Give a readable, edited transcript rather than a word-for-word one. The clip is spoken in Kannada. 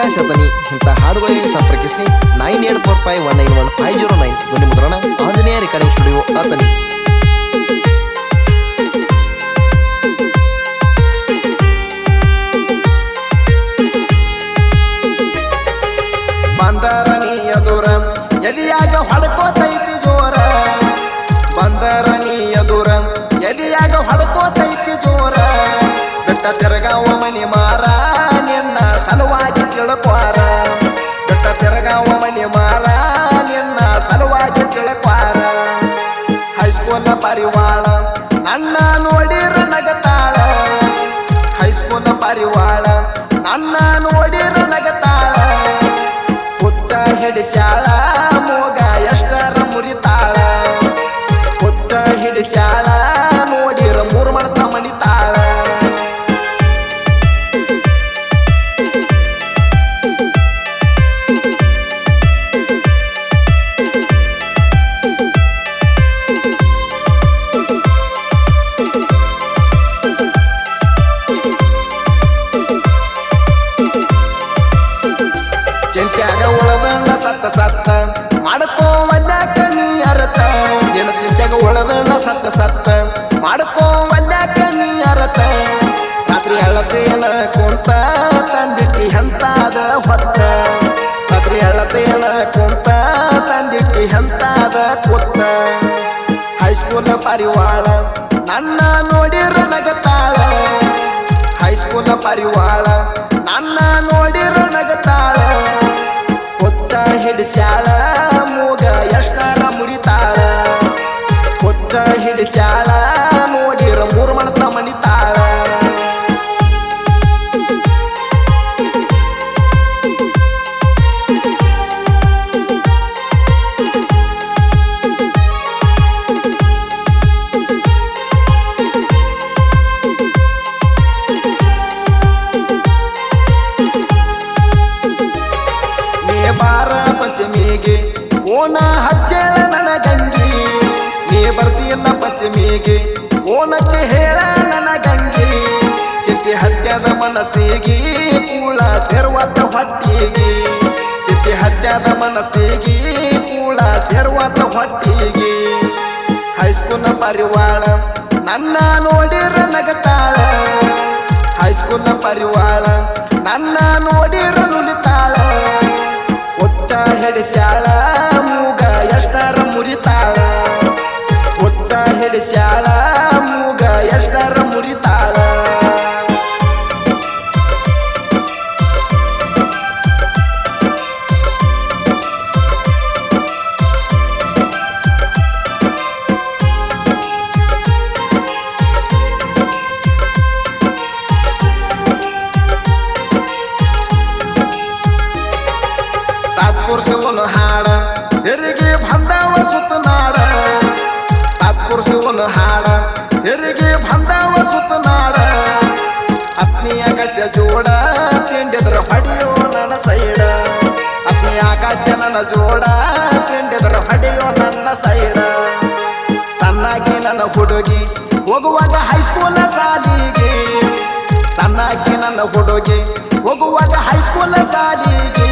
ಆಕಾಶತನಿ ಇಂಥ ಹಾಡುಗಳಿಗೆ ಸಂಪರ್ಕಿಸಿ 9845191509 ಧ್ವನಿ ಮುದ್ರಣ ಆಂಜನೇಯ ರೆಕಾರ್ಡಿಂಗ್ ಸ್ಟುಡಿಯೋ ಆತನಿ. ಬಂದರನಿ ಎದುರ ಎದಿಯಾಗ ಹೊಡ್ಕೋತೈತಿ ಜೋರ, ಬಂದರನಿ ಎದುರ ಎದಿಯಾಗ ಹೊಡ್ಕೋತೈತಿ ಜೋರ. ಬೆಟ್ಟ ತಿರ್ಗಾವ ಮನಿ ಮಾರ ನಿನ್ನ ಸಲುವಾಗಿ ತಿಳ್ಕ್ವಾರ, ಬೆಟ್ಟ ತಿರ್ಗಾವ ಮನಿ ಮಾರ ನಿನ್ನ ಸಲುವಾಗಿ ತಿಳ್ಕ್ವಾರ. ಹೈಸ್ಕೂಲ್ ಪರಿವಾಳ ನನ್ನ ನೋಡಿರ ನಗತಾಳ, ಹೈಸ್ಕೂಲ್ ಪರಿವಾಳ ನನ್ನ ನೋಡಿರ ನಗತಾಳ. ಹುಚ್ಚ ಹಿಡಿಸ್ಯಾಳ ಮೂಗ ಎಷ್ಟರ ಮುರಿತಾಳ, ಹುಚ್ಚ ಹಿಡಿಸ್ಯಾಳ ನೋಡಿರ ಮೂರು ಮಡ್ತ ಮಣಿತಾಳ. ಚಿಂತ್ಯಾಗ ಉಳದಣ್ಣ ಸತ್ತ ಸತ್ತ ಮಾಡ್ಕೋವಲ್ಯಾಕ ನೀ ಅರತ, ನಿನ್ನ ಚಿಂತ್ಯಾಗ ಉಳದಣ್ಣ ಸತ್ತ ಸತ್ತ ಮಾಡ್ಕೋವಲ್ಯಾಕ ನೀ ಅರತ. ರಾತ್ರಿ ಅಳತೇನ ಕುಂತ ತಂದಿಟ್ಟಿ ಎಂತಾದ ಹೊತ್ತ, ರಾತ್ರಿ ಅಳತೇನ ಕುಂತ ತಂದಿಟ್ಟಿ ಎಂತಾದ ಕೂತ್ತ. ಹೈಸ್ಕೂಲ್ ಪರಿವಾಳ ನನ್ನ ನೋಡಿರ ನಗತಾಳ, ಹೈಸ್ಕೂಲ್ ಪರಿವಾಳ ನನ್ನ ನೋಡಿರ ನಗತಾಳ. ಹುಚ್ಚ ಹಿಡಿಸ್ಯಾಳ ಮೂಗ ಎಷ್ಟರ ಮುರಿತಾಳ, ಹುಚ್ಚ ಹಿಡಿಸ್ಯಾಳ ನೋಡಿರ ಮೂರು ಮಡ್ತ ಮಣಿತಾಳ. ನೀ ಬಾರ ಪಂಚಮಿಗೆ ಓನ ಹಚ್ಚೇಳ ನನ್ನ ಗಂಗಿ, ನೀ ಬರ್ತಿಯಲ್ಲ ಪಂಚಮಿಗೆ ಓನಚ್ಚಿ ಹೇಳ ನನ್ನ ಗಂಗಿ. ಚಿತ್ತಿ ಹತ್ಯದ ಮನಸ್ಸಿಗೆ ಕೂಳ ಸೇರ್ವತ್ತ ಹೊಟ್ಟಿಗೆ, ಚಿತ್ತಿ ಹತ್ಯದ ಮನಸ್ಸಿಗೆ ಕೂಳ ಸೇರ್ವತ್ತ ಹೊಟ್ಟಿಗೆ. ಹೈಸ್ಕೂಲ್ ಪರಿವಾಳ ನನ್ನ ನೋಡಿರ ನಗತಾಳ, ಹೈಸ್ಕೂಲ್ ಪರಿವಾಳ ನನ್ನ ನೋಡಿರ ನುಲಿತಾಳ. ಹುಚ್ಚ ಹಿಡಿಸ್ಯಾಳ ಮೂಗ ಎಷ್ಟರ ಮುರಿತಾಳ, ಹುಚ್ಚ ಹಿಡಿಸ್ಯಾಳ ಮೂಗ ಎಷ್ಟರ ಮುರಿತಾಳ. ಸಾತ್ಪುರುಷವನು ಹಾಡ ಹೆರಿಗೆ ಬಂದವ ಸುತ್ತನಾಡ, ಸಾತ್ಪುರುಷವನು ಹಾಡ ಹೆರಿಗೆ ಬಂದವ ಸುತ್ತನಾಡ. ಅತ್ನಿ ಆಕಾಶ ಜೋಡ ತಿಂಡಿದ್ರ ಹೊಡಿಯೋ ನನ್ನ ಸೈಡ, ಅತ್ನಿ ಆಕಾಶ ನನ್ನ ಜೋಡ ತಿಂಡಿದ್ರ ಹೊಡಿಯೋ ನನ್ನ ಸೈಡ. ಸಣ್ಣಾಕಿ ನನ್ನ ಹುಡುಗಿ ಹೋಗುವಾಗ ಹೈಸ್ಕೂಲ್ ಸಾಲಿಗೆ, ಸಣ್ಣಾಕಿ ನನ್ನ ಹುಡುಗಿ ಹೋಗುವಾಗ ಹೈಸ್ಕೂಲ್ ಸಾಲಿಗೆ.